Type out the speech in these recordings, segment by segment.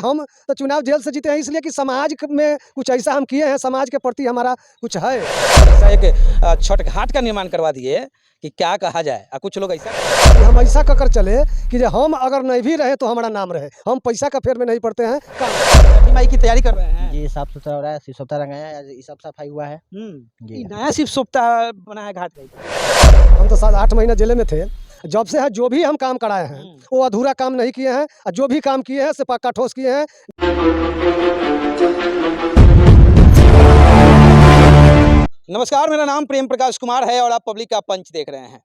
हम तो चुनाव जेल से जीते हैं इसलिए कि समाज में कुछ ऐसा हम किए हैं, समाज के प्रति हमारा कुछ है। ऐसा एक छठ घाट का निर्माण करवा दिए कि क्या कहा जाए। कुछ लोग ऐसा कि हम ऐसा कर चले कि जो हम अगर नहीं भी रहे तो हमारा नाम रहे, हम पैसा का फेर में नहीं पड़ते हैं। छठी माई की तैयारी कर रहे हैं जी, साफ सुथरा हो रहा है, शिव सप्ताह रंगाया है, ये सब सफाई हुआ है जी। ये नया शिव सप्ताह बना है घाट का। हम तो 8 महीना जेल में थे, जब से है जो भी हम काम कराए हैं वो अधूरा काम नहीं किए हैं, और जो भी काम किए हैं से पक्का ठोस किए हैं। नमस्कार, मेरा नाम प्रेम प्रकाश कुमार है और आप पब्लिक का पंच देख रहे हैं।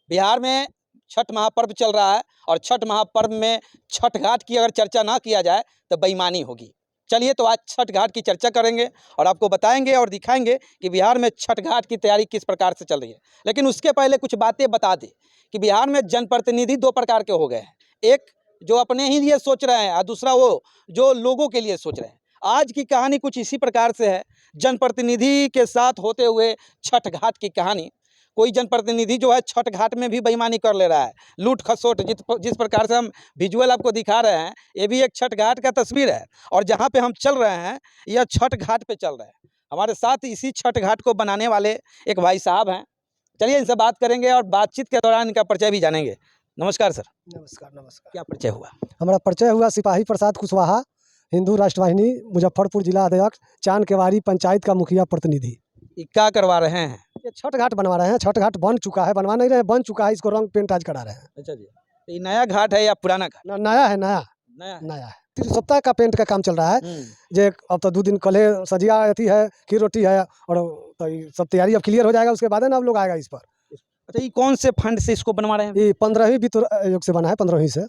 बिहार में छठ महापर्व चल रहा है और छठ महापर्व में छठ घाट की अगर चर्चा ना किया जाए तो बेईमानी होगी। चलिए तो आज छठ घाट की चर्चा करेंगे और आपको बताएंगे और दिखाएंगे कि बिहार में छठ घाट की तैयारी किस प्रकार से चल रही है। लेकिन उसके पहले कुछ बातें बता दें कि बिहार में जनप्रतिनिधि दो प्रकार के हो गए हैं, एक जो अपने ही लिए सोच रहे हैं और दूसरा वो जो लोगों के लिए सोच रहे हैं। आज की कहानी कुछ इसी प्रकार से है, जनप्रतिनिधि के साथ होते हुए छठ घाट की कहानी। कोई जनप्रतिनिधि जो है छठ घाट में भी बेईमानी कर ले रहा है, लूट खसोट। जिस प्रकार से हम विजुअल आपको दिखा रहे हैं ये भी एक छठ घाट का तस्वीर है और जहाँ पे हम चल रहे हैं यह छठ घाट पे चल रहे हैं। हमारे साथ इसी छठ घाट को बनाने वाले एक भाई साहब हैं, चलिए इनसे बात करेंगे और बातचीत के दौरान इनका परिचय भी जानेंगे। नमस्कार सर। नमस्कार। नमस्कार। क्या परिचय हुआ? हमारा परिचय हुआ सिपाही प्रसाद कुशवाहा, हिंदू राष्ट्रवाहिनी, मुजफ्फरपुर जिला अध्यक्ष, चांद केवाड़ी पंचायत का मुखिया प्रतिनिधि। ये क्या करवा रहे हैं? ये छठ घाट बनवा रहे हैं। छठ घाट बन चुका है, बनवा नहीं रहे, बन चुका है, इसको रंग पेंट आज करा रहे हैं। अच्छा जी, तो ये नया घाट है या पुराना घाट? नया है, नया है। 3 सप्ताह का पेंट का काम चल रहा है। जे अब तो 2 दिन कल सजिया अथी है, खीर रोटी है और तो ये सब तैयारी अब क्लियर हो जाएगा, उसके बाद है ना अब लोग आएगा इस पर। अच्छा, ये कौन से फंड से इसको बनवा रहे हैं? ये 15वीं वित्त आयोग से बना है, 15वीं से।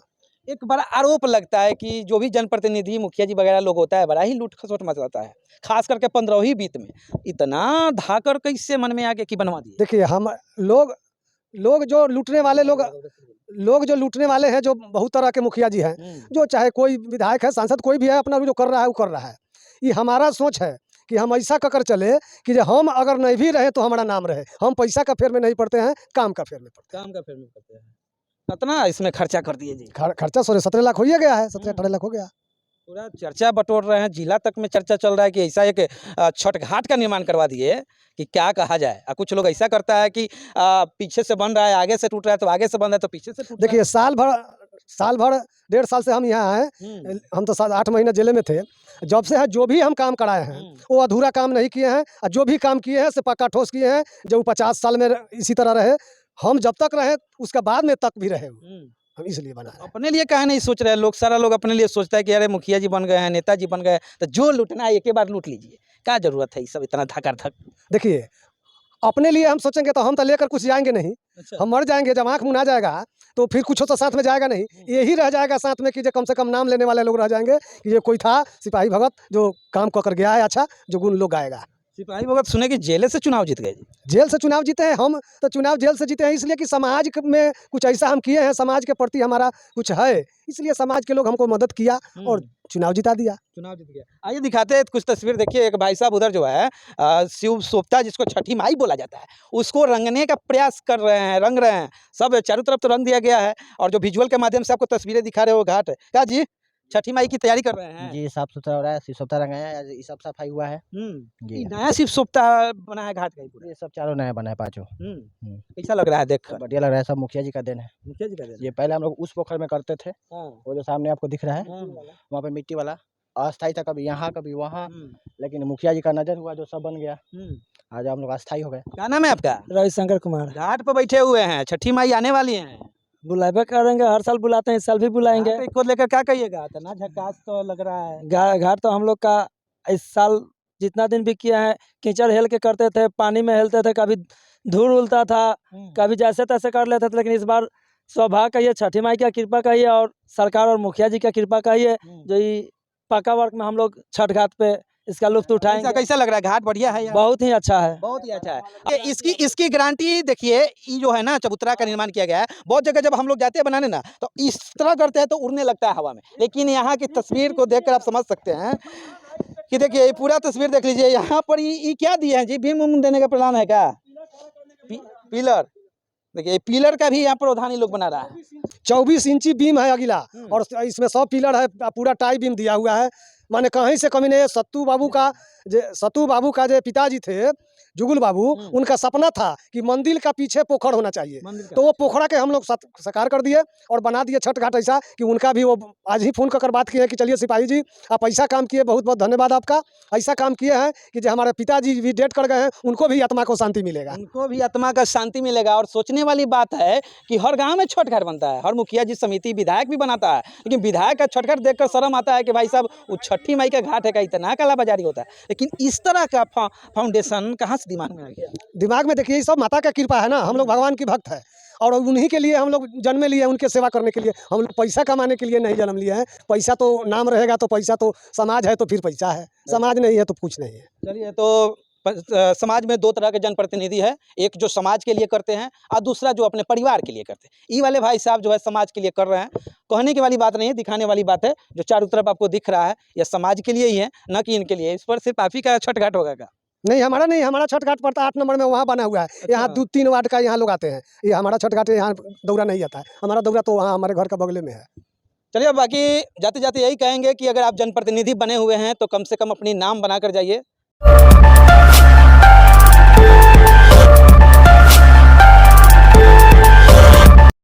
एक बड़ा आरोप लगता है कि जो भी जनप्रतिनिधि मुखिया जी वगैरह लोग होता है बड़ा ही लूट खसोट मचाता है, खास करके 15वीं वित्त में। इतना धाकर कैसे मन में आके कि बनवा दिए? देखिए हम लोग जो लूटने वाले लोग जो लूटने वाले हैं, जो बहुत तरह के मुखिया जी हैं, जो चाहे कोई विधायक है, सांसद कोई भी है, अपना जो कर रहा है वो कर रहा है। ये हमारा सोच है कि हम ऐसा कर चले कि जो हम अगर नहीं भी रहे तो हमारा नाम रहे, हम पैसा का फेर में नहीं पड़ते हैं, काम का फेर में पड़ते हैं। काम का फेर में करते हैं। कितना इसमें खर्चा कर दिए जी? खर्चा 17 लाख हो ही गया है, 17-18 लाख हो गया। पूरा चर्चा बटोर रहे हैं, जिला तक में चर्चा चल रहा है कि ऐसा एक छठ घाट का निर्माण करवा दिए कि क्या कहा जाए। कुछ लोग ऐसा करता है कि पीछे से बन रहा है, आगे से टूट रहा है, तो आगे से बन रहा है तो पीछे से टूट। देखिए साल भर 1.5 साल से हम यहाँ हैं, हम तो 8 महीना जेल में थे, जब से है जो भी हम काम कराए हैं वो अधूरा काम नहीं किए हैं, और जो भी काम किए हैं से पक्का ठोस किए हैं। जो 50 साल में इसी तरह रहे, हम जब तक रहे उसका बाद में तक भी रहे, हम इसलिए बना है। अपने लिए कहा नहीं सोच रहे लोग, सारा लोग अपने लिए सोचता है कि अरे मुखिया जी बन गए हैं, नेताजी बन गए, तो जो लूटना है एक ही बार लूट लीजिए। क्या जरूरत है ये सब इतना धक? देखिए अपने लिए हम सोचेंगे तो हम तो लेकर कुछ जाएंगे नहीं। अच्छा। हम मर जाएंगे, जब आँख मुना जाएगा तो फिर कुछ तो साथ में जाएगा नहीं, यही रह जाएगा साथ में कि जो कम से कम नाम लेने वाले लोग रह जाएंगे कि ये कोई था सिपाही भगत जो काम कर गया है, अच्छा जो गुण लोग गाएगा। सिपाही भगत सुने कि जेल से चुनाव जीत गए जी? जेल से चुनाव जीते हैं, हम तो चुनाव जेल से जीते हैं इसलिए कि समाज में कुछ ऐसा हम किए हैं, समाज के प्रति हमारा कुछ है, इसलिए समाज के लोग हमको मदद किया और चुनाव जिता दिया। चुनाव जीत गया। आइए दिखाते हैं कुछ तस्वीर। देखिए एक भाई साहब उधर जो है शिव सप्ताह जिसको छठी माई बोला जाता है उसको रंगने का प्रयास कर रहे हैं, रंग रहे हैं। सब चारों तरफ तो रंग दिया गया है और जो विजुअल के माध्यम से आपको तस्वीरें दिखा रहे हो घाट है। क्या जी छठी माई की तैयारी कर रहे हैं? जी, साफ सुथरा हो रहा है, शिव सप्ताह रंगाया है, ये सब सफाई हुआ है जी। नया शिव सप्ताह बना है घाट का ही पूरा? ये सब चारों नया बना है, पाँचों। कैसा लग रहा है देख? बढ़िया लग रहा है, सब मुखिया जी का देन है। मुखिया जी का देन? ये पहले हम लोग उस पोखर में करते थे, वो जो सामने आपको दिख रहा है, वहाँ पे मिट्टी वाला अस्थायी था, कभी यहाँ कभी वहाँ, लेकिन मुखिया जी का नजर हुआ जो सब बन गया, आज हम लोग अस्थायी हो गए। क्या नाम है आपका? रविशंकर कुमार। घाट पर बैठे हुए हैं, छठी माई आने वाली हैं, बुलावे करेंगे, हर साल बुलाते हैं, इस साल भी बुलाएंगे। इसको लेकर क्या कहिएगा? इतना झकास तो लग रहा है घाट तो हम लोग का इस साल जितना दिन भी किया है, कीचड़ हेल के करते थे, पानी में हेलते थे, कभी धूल उड़ता था, कभी जैसे तैसे कर लेते थे। लेकिन इस बार सौभाग्य कहिए, छठी माई की कृपा कहिए और सरकार और मुखिया जी की कृपा कहिए, जो ये पक्का वर्क में हम लोग छठ घाट पे इसका लुत्फ उठाएंगे। कैसा लग रहा है? घाट बढ़िया है यार? बहुत ही अच्छा है, बहुत ही अच्छा है। इसकी गारंटी देखिए, ये जो है ना चबूतरा का निर्माण किया गया है, बहुत जगह जब हम लोग जाते हैं बनाने ना तो इस तरह करते हैं तो उड़ने लगता है हवा में, लेकिन यहाँ की तस्वीर को देखकर आप समझ सकते हैं कि देखिए ये पूरा तस्वीर देख लीजिए। यहाँ पर ये क्या दिए हैं जी? बीम उम देने का प्लान है क्या? पिलर देखिए ये पिलर का भी यहाँ प्रावधान ये लोग बना रहा है। 24 इंची बीम है अगला और इसमें 100 पिलर है, पूरा टाई बीम दिया हुआ है। माने कहीं से कमी नहीं है। सत्तू बाबू का जो पिताजी थे जुगुल बाबू, उनका सपना था कि मंदिर का पीछे पोखर होना चाहिए, तो वो पोखरा के हम लोग साकार कर दिए और बना दिए छठ घाट ऐसा कि उनका भी वो आज ही फोन कर बात किए कि चलिए सिपाही जी आप ऐसा काम किए, बहुत बहुत धन्यवाद आपका। ऐसा काम किए हैं कि जो हमारे पिताजी भी डेट कर गए हैं, उनको भी आत्मा को शांति मिलेगा, उनको भी आत्मा का शांति मिलेगा। और सोचने वाली बात है कि हर गांव में छठ घाट बनता है, हर मुखिया जी समिति विधायक भी बनाता है, लेकिन विधायक का छठ घाट देखकर शर्म आता है कि भाई साहब वो छठी माई का घाट है का, इतना कालाबाजारी होता है। लेकिन इस तरह का फाउंडेशन कहाँ से दिमाग में आ गया? दिमाग में देखिए ये सब माता का कृपा है ना। हम लोग भगवान की भक्त है और उन्हीं के लिए हम लोग जन्मे लिए, उनके सेवा करने के लिए। हम लोग पैसा कमाने के लिए नहीं जन्म लिए हैं। पैसा तो नाम रहेगा तो पैसा तो समाज है तो फिर पैसा है, समाज नहीं है तो कुछ नहीं है। चलिए, तो समाज में दो तरह के जनप्रतिनिधि है, एक जो समाज के लिए करते हैं और दूसरा जो अपने परिवार के लिए करते हैं। ये वाले भाई साहब जो है समाज के लिए कर रहे हैं, कहने की वाली बात नहीं है, दिखाने वाली बात है। जो चारों तरफ आपको दिख रहा है यह समाज के लिए ही है, न कि इनके लिए। इस पर सिर्फ आप ही का छठ घाट होगा क्या? नहीं, हमारा नहीं, हमारा छठ घाट पड़ता 8 नंबर में, वहाँ बना हुआ है। यहाँ 2-3 वार्ड का यहाँ लोग आते हैं। ये हमारा छठ घाट यहाँ दौरा नहीं आता है। हमारा दौरा तो वहाँ हमारे घर का बगले में है। चलिए, अब बाकी जाते जाते यही कहेंगे कि अगर आप जनप्रतिनिधि बने हुए हैं तो कम से कम अपनी नाम बनाकर जाइए।